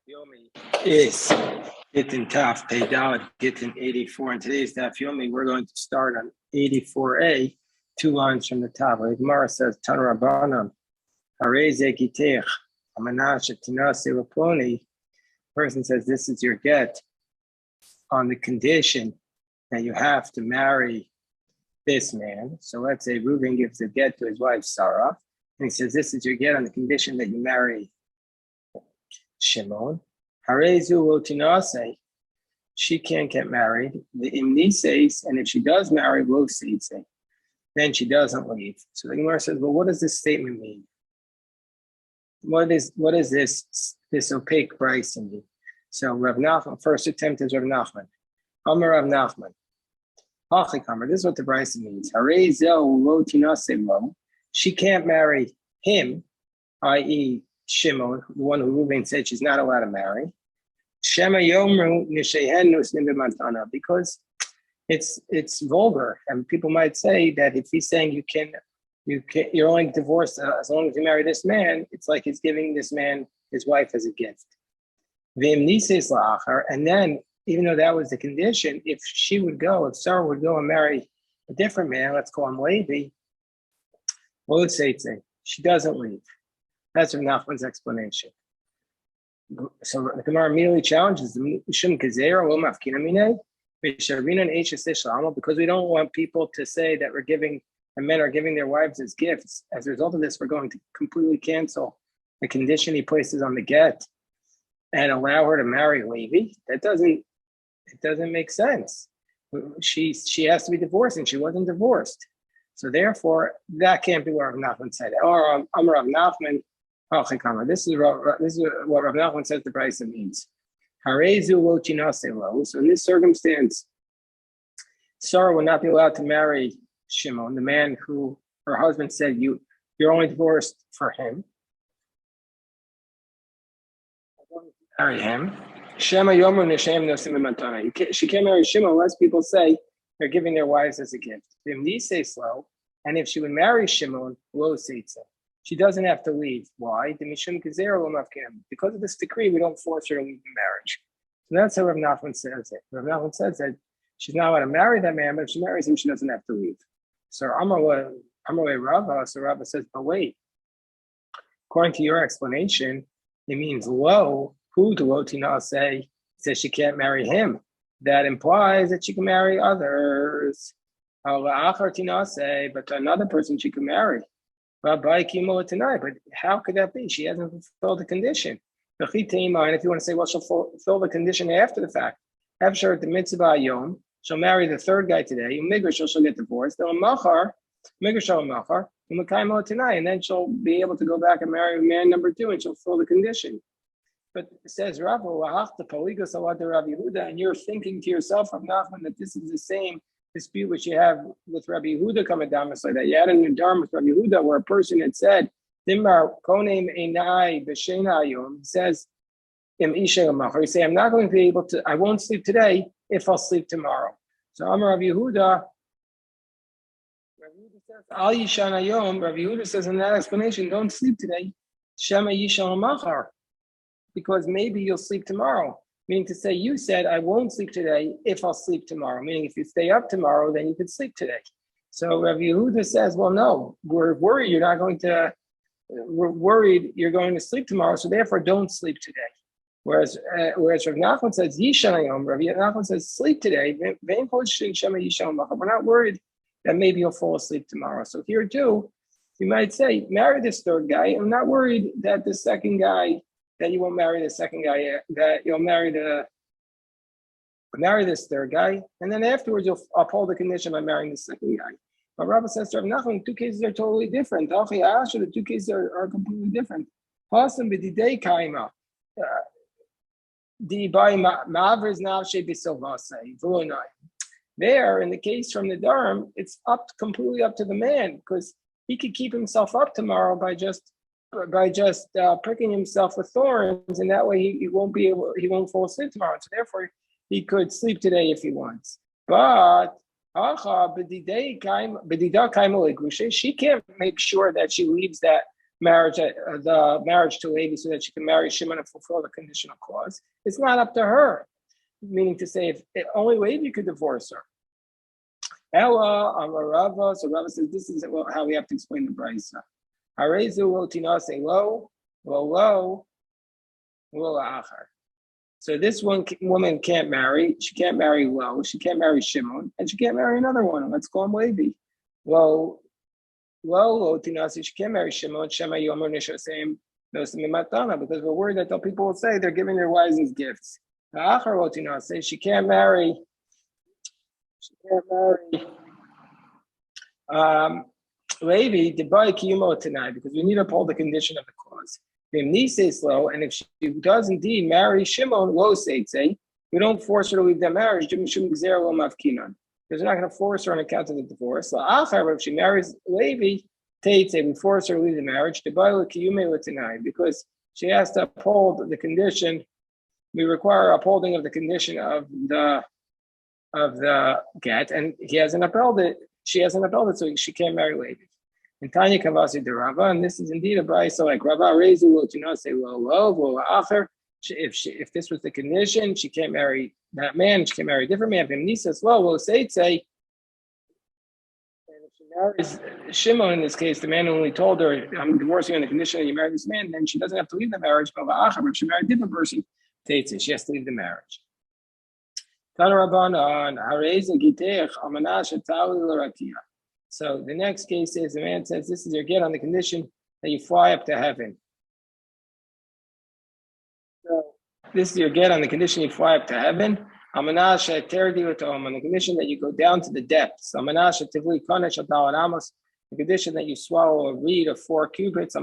Yomi is Gittin Taf Peidalad Gittin 84. In today's Daf Yomi, we're going to start on 84a, 2 lines from the top. The Gemara says, Tan Rabbanan, Hareze Gitech, Amanash Tinase Laponi. Person says, this is your get on the condition that you have to marry this man. So let's say Reuben gives a get to his wife Sarah, and he says, this is your get on the condition that you marry Shimon. Harezu Lotinase, she can't get married. The Imnises, and if she does marry Lositse, then she doesn't leave. So the Gemara says, well, what does this statement mean? What is this opaque price in me? So Rav Nachman, first attempt is Rav Nachman. Amar Rav Nachman. Hachikamer, this is what the price means. Harezu Lotinase lo. She can't marry him, i.e., Shimon, the one who Reuben said she's not allowed to marry. Shema Yomru Nishehenu Snimimantana, because it's vulgar, and people might say that if he's saying you're only divorced as long as you marry this man, it's like he's giving this man his wife as a gift. Vim Nises La'achar, and then even though that was the condition, if Sarah would go and marry a different man, let's call him Levi, well, let's say she doesn't leave. That's Rav Nachman's explanation. So the Gemara immediately challenges the Mishum Kazera Lo Mafkina Minei Visharina Eishes Ishlamo, because we don't want people to say that men are giving their wives as gifts. As a result of this, we're going to completely cancel the condition he places on the get and allow her to marry Levi. It doesn't make sense. She has to be divorced, and she wasn't divorced. So therefore, that can't be what Rav Nachman said. Or Amar Rav Nachman. This is what Rav Nachman says the price means. So in this circumstance, Sarah would not be allowed to marry Shimon, the man who her husband said you're only divorced for him. Marry him. Shema Yomer Neshem Nosim Imantana. She can't marry Shimon unless people say they're giving their wives as a gift. If these say slow, and if she would marry Shimon, lo seitza. She doesn't have to leave. Why? Because of this decree, we don't force her to leave the marriage. So that's how Rav Nachman says it. Rav Nachman says that she's not allowed to marry that man, but if she marries him, she doesn't have to leave. So Amarle Rava, so Rava says, but wait. According to your explanation, it means lo, who do Lotina say says she can't marry him. That implies that she can marry others. But to another person she can marry. But how could that be? She hasn't fulfilled the condition. And if you want to say, well, she'll fulfill the condition after the fact, have her at the mitzvah yom, she'll marry the third guy today, she'll get divorced, and then she'll be able to go back and marry man number 2, and she'll fulfill the condition. But it says, and you're thinking to yourself, Rav Nachman, that this is the same dispute which you have with Rabbi Yehuda coming down like that. You had in your dharma with Rabbi Yehuda where a person had said, Dimar konem einai b'sheinayom, says, Im isha l'machar. You say, I'm not going to be able to, I won't sleep today if I'll sleep tomorrow. So Amar Rabbi Yehuda says, Al yishan hayom. Rabbi Yehuda says in that explanation, don't sleep today. Shema yisha l'machar, because maybe you'll sleep tomorrow. Meaning to say, you said, I won't sleep today if I'll sleep tomorrow. Meaning if you stay up tomorrow, then you could sleep today. So Rabbi Yehuda says, well, no, we're worried you're going to sleep tomorrow, so therefore don't sleep today. Whereas Rav Nachman says, Yishanayom, Rabbi Nachman says, sleep today. We're not worried that maybe you'll fall asleep tomorrow. So here too, you might say, marry this third guy. I'm not worried that the second guy, that you won't marry the second guy, that you'll marry this third guy, and then afterwards you'll uphold the condition by marrying the second guy. But Rabbi says to Rav Nachman, 2 cases are totally different. The 2 cases are completely different. There, in the case from the Dharm, it's completely up to the man, because he could keep himself up tomorrow by just pricking himself with thorns, and that way he won't fall asleep tomorrow. So therefore, he could sleep today if he wants. But she can't make sure that she leaves that the marriage to Levi so that she can marry Shimon and fulfill the conditional clause. It's not up to her. Meaning to say, if only Levi could divorce her. Ella Amarava. So Rava says this is how we have to explain the brisa. Harezu lo tinase lo lo achar. So this one woman can't marry. She can't marry Lo. She can't marry Shimon, and she can't marry another one. Let's call him Levi. Lo tinase. She can't marry Shimon. Shema yomer nishosem nosim matana, because we're worried that people will say they're giving their wives as gifts. Achar lo tinase. She can't marry. Levi debai kiyumo tonight, because we need to uphold the condition of the clause. Slow, and if she does indeed marry Shimon, lo say, we don't force her to leave the marriage. Because we're not going to force her on account of the divorce. If she marries Levi, we force her to leave the marriage. Because she has to uphold the condition. We require upholding of the condition of the get, and he hasn't upheld it. She hasn't upheld it, so she can't marry Levi. And Tanya Kavasi de Rava, and this is indeed a brisa like Rava Rezu will say lo acher. If this was the condition, she can't marry that man. She can't marry a different man. And if she marries Shimon in this case, the man only told her, "I'm divorcing you on the condition that you marry this man." Then she doesn't have to leave the marriage. But if she married a different person, she has to leave the marriage. So the next case is the man says, this is your get on the condition that you fly up to heaven. So this is your get on the condition you fly up to heaven. On the condition that you go down to the depths. The condition that you swallow a reed of 4 cubits.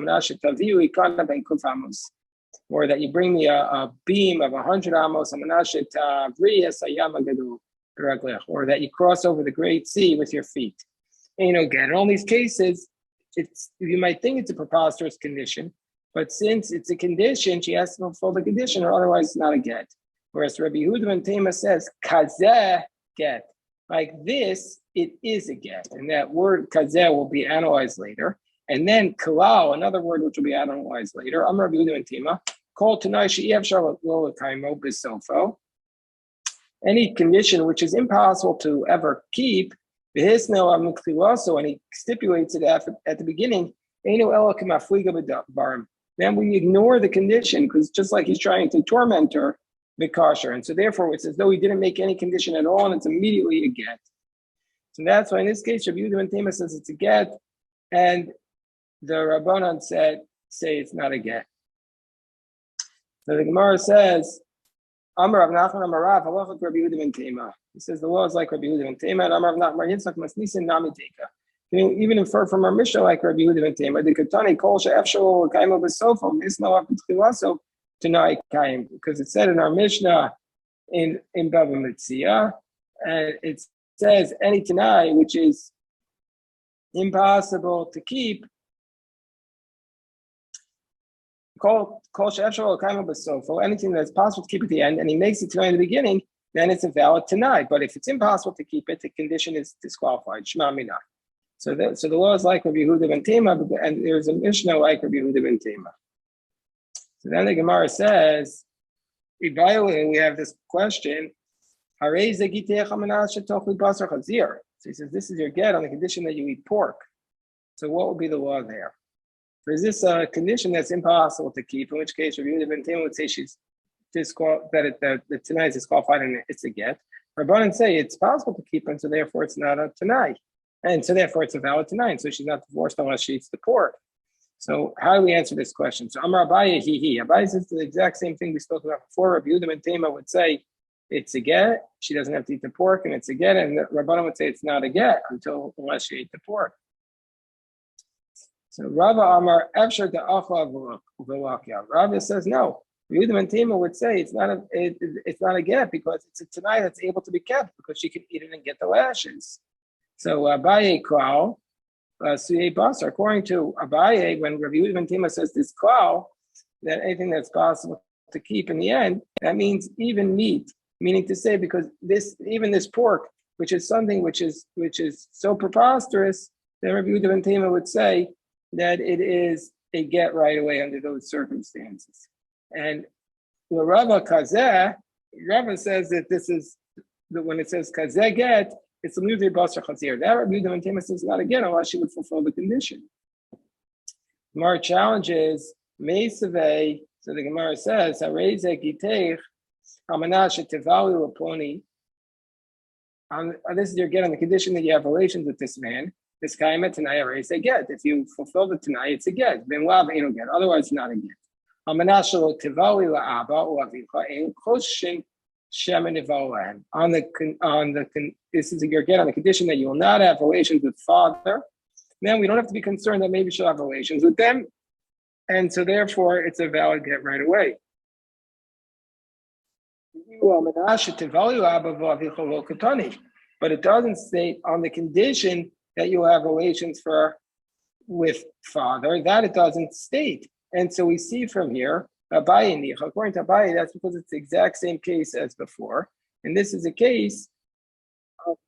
Or that you bring me a beam of 100 amos. Or that you cross over the great sea with your feet. And again, in all these cases, you might think it's a preposterous condition, but since it's a condition, she has to fulfill the condition, or otherwise it's not a get. Whereas Rabbi Yehuda ben Tema says, kazeh get. Like this, it is a get. And that word kazeh will be analyzed later. And then kalal, another word which will be analyzed later. I'm Rabbi Yehuda ben Tema. Call tonight, any condition which is impossible to ever keep, and he stipulates it at the beginning, then we ignore the condition, because just like he's trying to torment her, Mikasher. And so therefore it's as though he didn't make any condition at all, and it's immediately a get. So that's why in this case, Rabbi Yehuda ben Tema says it's a get, and the Rabbanan say it's not a get. So the Gemara says, Amar Rav Nachman Amar Rav, halacha Rabbi Yehuda ben Tema. He says the law is like Rabbi Yehuda ben Tema, and Amar Rav Nachman Yitzchak Masnisin Nami Teka. You can even infer from our Mishnah like Rabbi Yehuda ben Tema. The Katani Kol She'efshel Kaimo B'Sofo Misno Af B'Tchilaso Tanai Kaim, because it said in our Mishnah in Bava Metzia, and it says any Tanai which is impossible to keep. Anything that's possible to keep at the end, and he makes it to in the beginning, then it's a valid tonight. But if it's impossible to keep it, the condition is disqualified. Shema Minah. So the law is like Rabbi Yehuda ben Tema, and there's a Mishnah like Rabbi Yehuda ben Tema. So then the Gemara says, we have this question. So he says, this is your get on the condition that you eat pork. So what would be the law there? So is this a condition that's impossible to keep? In which case, Rabbi Yehuda ben Tema would say she's that tonight is disqualified and it's a get. Rabbanan say it's possible to keep, and so therefore it's not a tonight, and so therefore it's a valid tonight. So she's not divorced unless she eats the pork. So how do we answer this question? So Amar Abaye Abaye says the exact same thing we spoke about before. Rabbi Yehuda ben Tema would say it's a get. She doesn't have to eat the pork, and it's a get. And Rabbanan would say it's not a get unless she ate the pork. So Rava Amar Efshar Ta'achla V'Lakya. Rava says no. Yehuda ben Tema would say it's not a get because it's a tonight that's able to be kept because she can eat it and get the lashes. So Abaye Klal Suyei Basar. According to Abaye, when Rabbi Yehuda ben Tema says this Klal, that anything that's possible to keep in the end, that means even meat. Meaning to say, because this pork, which is something which is so preposterous, that Rabbi Yehuda ben Tema would say that it is a get right away under those circumstances. And Rava Kazeh, Rava says that this is that when it says Kazeh get, it's a Mutei Basar Chazir. That Rabbi Yehuda ben Tema says not again unless she would fulfill the condition. Gemara challenges Meisavei. So the Gemara says, "Harezeh Giteich Hamanash Tivali Laponi." This is your get on the condition that you have relations with this man. This guy met tonight. Harezeh get. If you fulfill it tonight, it's a get. Ben Lav ain't no get. Otherwise, it's not a get. Hamanash Lo Tivali LaAba Uavicha Ein Choshin Shemen Ivolahem. This is your get on the condition that you will not have relations with father. Then we don't have to be concerned that maybe she'll have relations with them. And so therefore, it's a valid get right away. But it doesn't state on the condition that you have relations with father, that it doesn't state. And so we see from here, according to Abaye, that's because it's the exact same case as before. And this is a case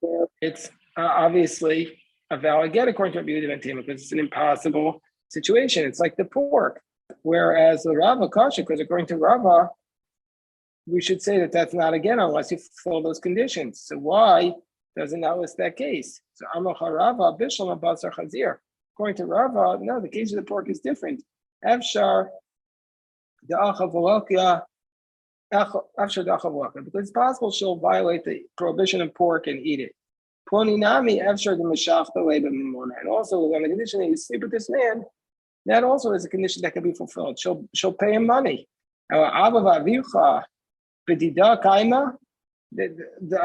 where it's obviously a valid get according to Rabbi Yehuda ben Tema because it's an impossible situation. It's like the pork. Whereas the Rava Kasha, because according to Rava, we should say that that's not a get unless you fulfill those conditions. So why doesn't that list that case? So Amacha Rava Bishlam Basar Chazir. According to Rava, no, the case of the pork is different. Afshar the Achavolakia, because it's possible she'll violate the prohibition of pork and eat it. Poninami Afshar the Mashach the Leba Mimona. And also on the condition that you sleep with this man, that also is a condition that can be fulfilled. She'll pay him money. On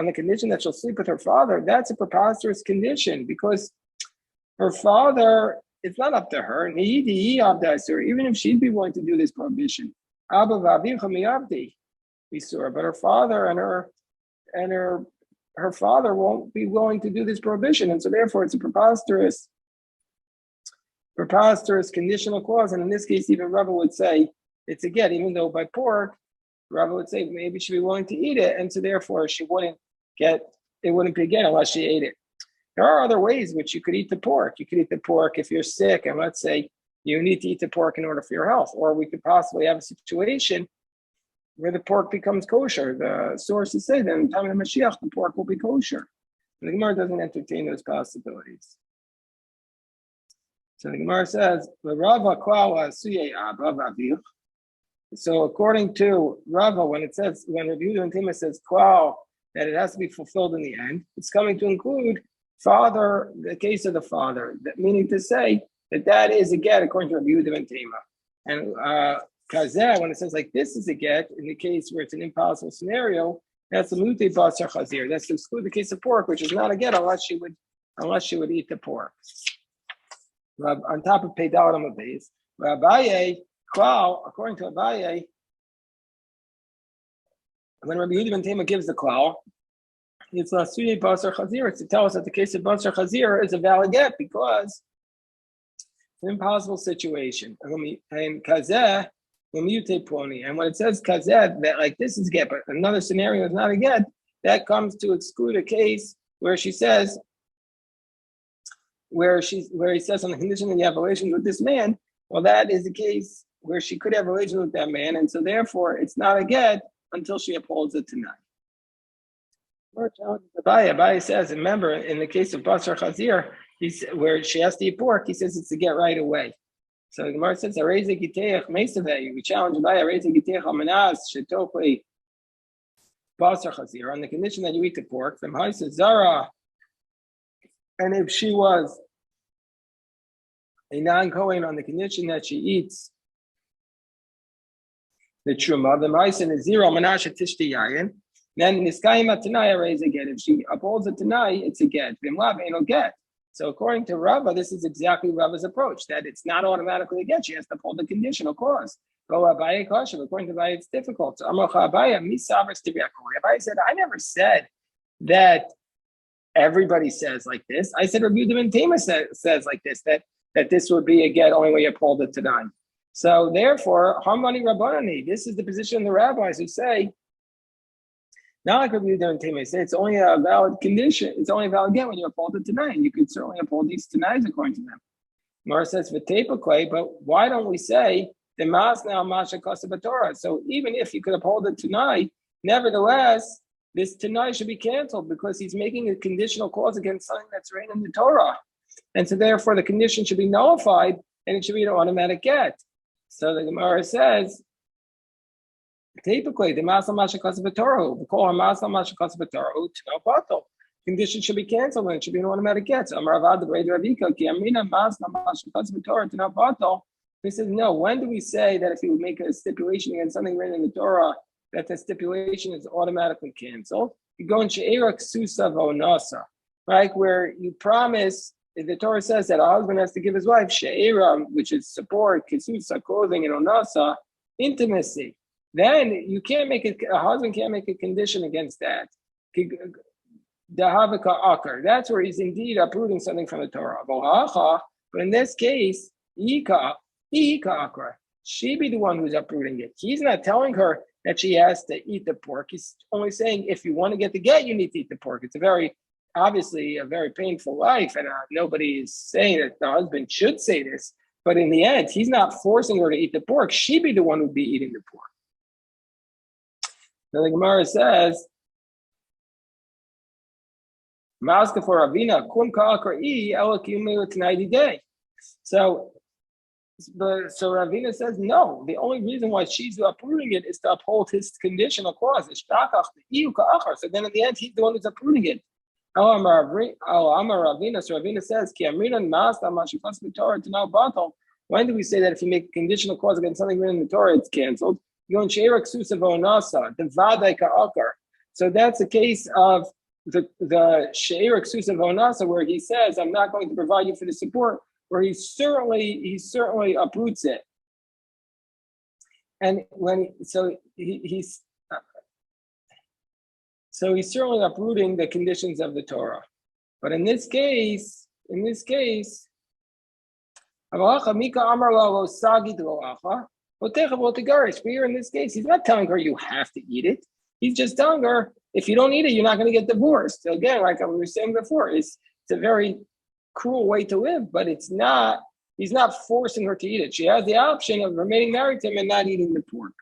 the condition that she'll sleep with her father, that's a preposterous condition because her father, it's not up to her. Even if she'd be willing to do this prohibition. But her father and her father won't be willing to do this prohibition. And so therefore it's a preposterous conditional clause. And in this case, even Rava would say it's a get, even though by pork, Rava would say maybe she'd be willing to eat it. And so therefore it wouldn't be a get unless she ate it. There are other ways which you could eat the pork. You could eat the pork if you're sick, and let's say you need to eat the pork in order for your health. Or we could possibly have a situation where the pork becomes kosher. The sources say that in the time of the Mashiach, the pork will be kosher. And the Gemara doesn't entertain those possibilities. So the Gemara says, so according to Rava, when Rabbi Yehuda ben Tema says klal, that it has to be fulfilled in the end, it's coming to include father, the case of the father, meaning to say that is a get according to Rabbi Yehuda ben Tema. And Kazeh, when it says like this is a get, in the case where it's an impossible scenario, that's a Mutei Basar Chazir. That's to exclude the case of pork, which is not a get unless she would eat the pork. On top of Peidal Amabez, Abaye, klal, according to Abaye, when Rabbi Yehuda ben Tema gives the klal, it's Lasuyei Basar Chazir. It's to tell us that the case of Basar Chazir is a valid get because it's an impossible situation. And Kazeh, and when it says Kazeh, that like this is a get, but another scenario is not a get, that comes to exclude a case where she says, where he says on the condition that you have relations with this man, well, that is the case where she could have relations with that man, and so therefore it's not a get until she upholds it tonight. Abaye says, remember, in the case of Basar Chazir, where she has to eat pork, he says it's a get right away. So the Gemara says, we challenge Abaye, Basar Chazir, on the condition that you eat the pork, from Haisa Zara, and if she was a non-Kohen on the condition that she eats the truma, the ma'asen is zero manasha tishti yayin. Then niskayim atanai raise a get. If she upholds it tonight, it's a get. V'imlav ain't no get. So according to Rava, this is exactly Rava's approach. That it's not automatically a get. She has to uphold the conditional clause. Go Abaye kashav. According to Abaye, it's difficult. So Amacha Abaye misavers tibiakol. Abaye said, I never said that everybody says like this. I said Rabbi Yehuda ben Tema says like this, that this would be a get only when you uphold it tonight. So therefore, Harmani Rabbanani, this is the position of the rabbis who say, not like Rabbi Yehuda ben Tema say, it's only a valid condition, it's only a valid get when you uphold it tonight. You could certainly uphold these tonight according to them. Mara says v'tepakle, but why don't we say the mas now masha kasabatora? So even if you could uphold it tonight, nevertheless, this tonight should be canceled because he's making a conditional clause against something that's written in the Torah, and so therefore the condition should be nullified and it should be an automatic get. So the Gemara says. Typically, the masal masha kasavatoro, we call her masal masha kasavatoro to no batal. Condition should be canceled and it should be an automatic get. So Amar Avad the Ravika ki amina masal masha kasavatoro to no batal. He says no. When do we say that if you make a stipulation against something written in the Torah that the stipulation is automatically canceled? You go in she'era ksusa vonasa, right, where you promise. The Torah says that a husband has to give his wife she'era, which is support, ksusa, clothing, and onasa, intimacy. Then you can't make it. A husband can't make a condition against that. That's where he's indeed uprooting something from the Torah. But in this case, she be the one who's uprooting it. He's not telling her that she has to eat the pork. He's only saying if you want to get the get, you need to eat the pork. It's obviously a very painful life, and nobody is saying that the husband should say this. But in the end, he's not forcing her to eat the pork. She be the one who'd be eating the pork. So the Gemara says, "Maska for Ravina kum ka'akrai elakiume tonighty day." So Ravina says no. The only reason why she's uprooting it is to uphold his conditional clause. So then, in the end, he's the one who's uprooting it. Amar Ravina. So Ravina says, "Ki amrinan masta mashikas b'torah to now batal." When do we say that if you make a conditional clause against something written in the Torah, it's canceled? So that's the case of the she'er ksusa vonasa, where he says, "I'm not going to provide you for the support," where he certainly uproots it. And he's certainly uprooting the conditions of the Torah. But in this case, here in this case, he's not telling her you have to eat it. He's just telling her if you don't eat it, you're not going to get divorced. So again, like we were saying before, it's a very cruel way to live, but it's not. He's not forcing her to eat it. She has the option of remaining married to him and not eating the pork.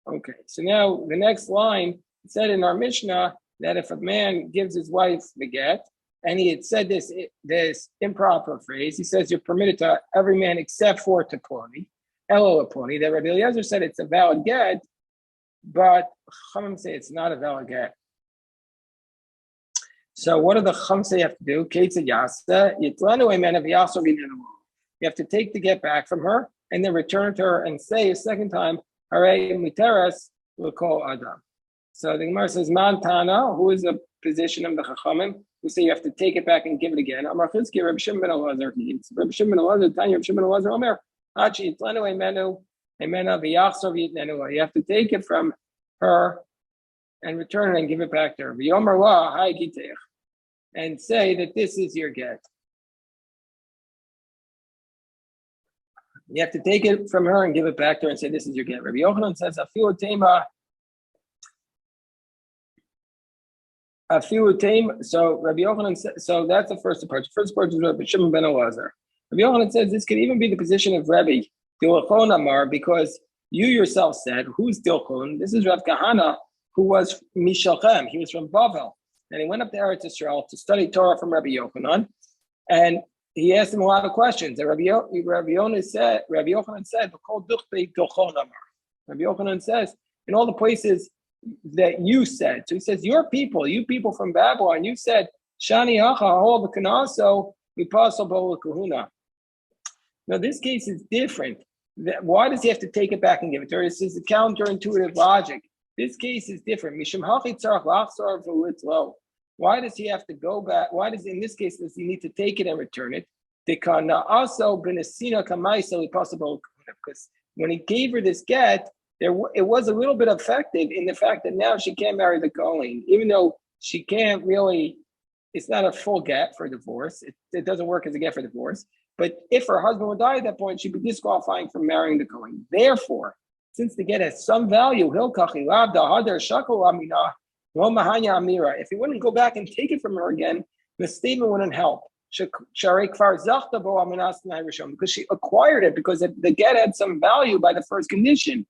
Okay, so now the next line said in our Mishnah that if a man gives his wife the get, and he had said this improper phrase, he says you're permitted to every man except for Teponi. Elo Aponi, that Rabbi Eliezer said it's a valid get, but Chachamim say it's not a valid get. So what do the Chachamim say you have to do? You have to take the get back from her and then return it to her and say a second time, Hare Miteras will call Adam. So the Gemara says, Man Tana, who is the position of the Chachamim, who say you have to take it back and give it again. Amar Chizki, Reb Shimon ben Elazar, Reb Shimon ben Elazar, Tanya, Reb Shimon ben Elazar, Omer, you have to take it from her and return it and give it back to her. And say that this is your get. You have to take it from her and give it back to her and say this is your get. Rabbi Yochanan says, Afilu tame. So Rabbi Yochanan says, so that's the first approach. The first approach is Rabbi Shimon ben Elazar. Rabbi Yochanan says this could even be the position of Rabbi Dilchon Amar, because you yourself said, who's Dilchon? This is Rav Kahana, who was Mishalchem. He was from Bavel. And he went up to Eretz Yisrael to study Torah from Rabbi Yochanan. And he asked him a lot of questions. And Rabbi Yochanan said, Rabbi Yochanan says, in all the places that you said, so he says, you people from Babylon, you said, Shani Hacha, all the Kanaso, Vipaso Bola Kahuna. Now, this case is different. Why does he have to take it back and give it to her? This is a counterintuitive logic. This case is different. Why does he have to go back? Why does, in this case, does he need to take it and return it? Because when he gave her this get, it was a little bit effective in the fact that now she can't marry the Kohen, even though she can't really, it's not a full get for divorce. It doesn't work as a get for divorce. But if her husband would die at that point, she'd be disqualifying from marrying the Kohen. Therefore, since the get has some value, if he wouldn't go back and take it from her again, the statement wouldn't help. because she acquired it because the get had some value by the first condition.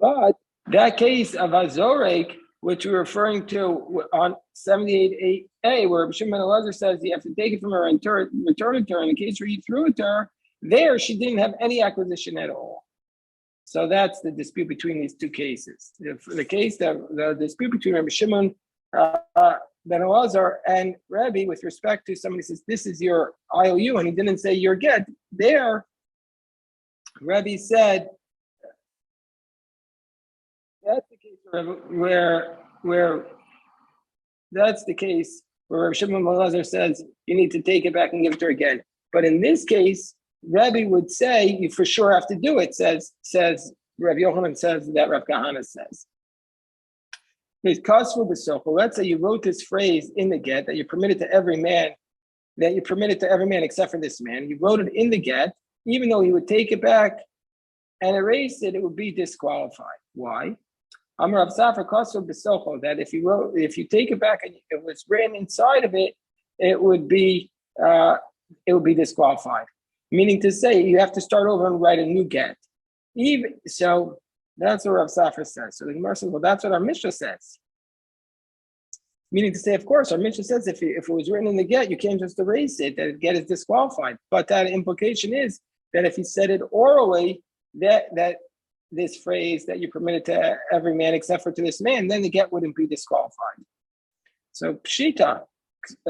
But that case of Azorek, which we're referring to on 78A, where Shimon Elazar says you have to take it from her and return it to her. In the case where you threw it to her, there she didn't have any acquisition at all. So that's the dispute between these two cases. The case, the dispute between Rabbi Shimon Ben Elazar and Rabbi with respect to somebody says, this is your IOU, and he didn't say your get. There, Rabbi said, that's the case where that's the case where Rabbi Shimon Ben Elazar says you need to take it back and give it to her again. But in this case, Rabbi would say you for sure have to do it. Says Rabbi Yochanan says that Rav Kahana says. Let's say you wrote this phrase in the get that you permitted to every man, except for this man. You wrote it in the get, even though he would take it back and erase it, it would be disqualified. Why? Amar Rav Safra Kasu B'Socho, that if you take it back and it was written inside of it, it would be disqualified. Meaning to say you have to start over and write a new get. Even so, that's what Rav Safra says. So the Gemara says, well, that's what our Mishnah says. Meaning to say, of course, our Mishnah says if it was written in the get, you can't just erase it, that the get is disqualified. But that implication is that if he said it orally, that this phrase that you permitted to every man except for to this man, then the get wouldn't be disqualified. So Pshita.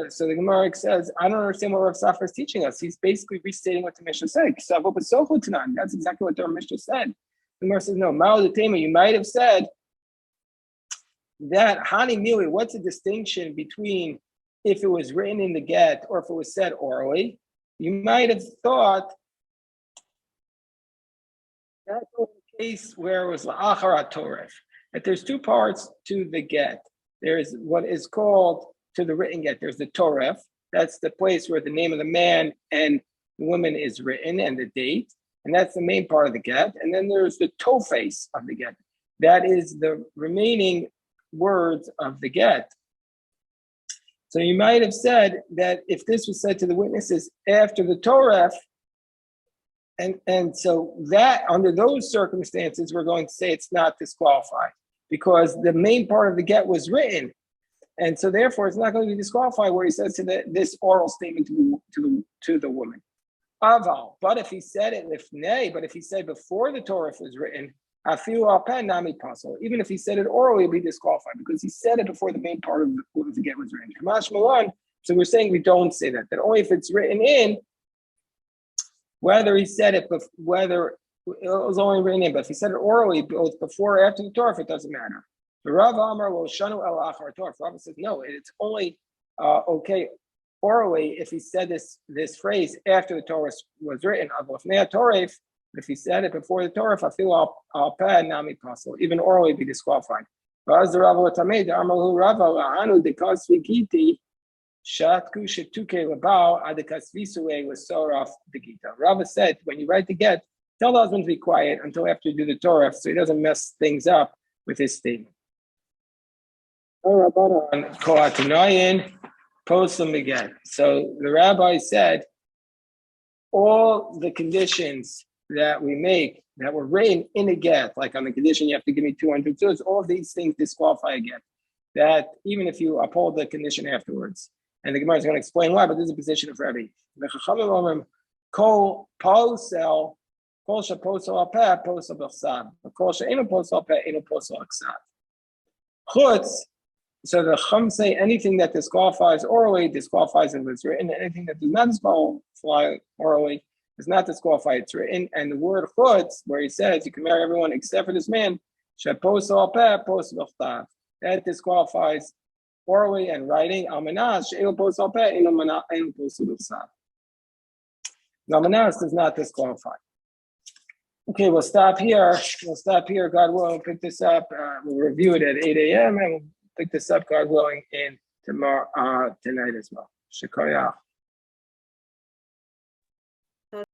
So the Gemara says, I don't understand what Rav Safra is teaching us. He's basically restating what the Mishnah said. That's exactly what the Mishnah said. The Gemara says, no, Mao the Tema, you might have said that Hani Mili, what's the distinction between if it was written in the get or if it was said orally? You might have thought that's the case where it was La'achar HaToref, that there's two parts to the get. There's what is called to the written get. There's the Toref. That's the place where the name of the man and the woman is written and the date. And that's the main part of the get. And then there's the tofes of the get. That is the remaining words of the get. So you might have said that if this was said to the witnesses after the Toref, and so that under those circumstances, we're going to say it's not disqualified because the main part of the get was written. And so therefore, it's not going to be disqualified where he says this oral statement to the woman. Aval, but if he said it lifnei, but if he said before the Torah was written, afilu al pen nami pasol. Even if he said it orally, it'd be disqualified because he said it before the main part of the get was written. Kamash Malan. So we're saying we don't say that. That only if it's written in, whether he said it, whether it was only written in, but if he said it orally, both before or after the Torah, it doesn't matter. The Rav Amar will shanu el achar Torah. Rav says no, it's only okay orally if he said this phrase after the Torah was written. If he said it before the Torah, I feel al peh nami pasul. Even orally be disqualified. Rava shatku shetuke labao adekasvisue was soraf the Gita. Rava said when you write the get, tell the husband to be quiet until after you do the Torah, so he doesn't mess things up with his statement. So the rabbi said all the conditions that we make that were written in a get, like on the condition you have to give me 200 tzus, all of these things disqualify a get. That even if you uphold the condition afterwards. And the Gemara is going to explain why, but this is a position of Rabbi. Kol posel, kol sheposel al peh, posel b'chsav. Kol she'enu posel al peh, enu posel al ksav. Chutz, so the Chum say anything that disqualifies orally disqualifies if it's written. Anything that does not disqualify orally does not disqualify it's written. And the word chutz, where he says you can marry everyone except for this man, sheposel al peh, posel b'chsav. That disqualifies orally and writing. Almanas she'enu posel al peh, enu posel b'chsav. Almanas does not disqualify. Okay, we'll stop here. God willing, we'll pick this up. We'll review it at 8 a.m. and we'll pick this up, God willing, in tomorrow, tonight as well. Shikoyach.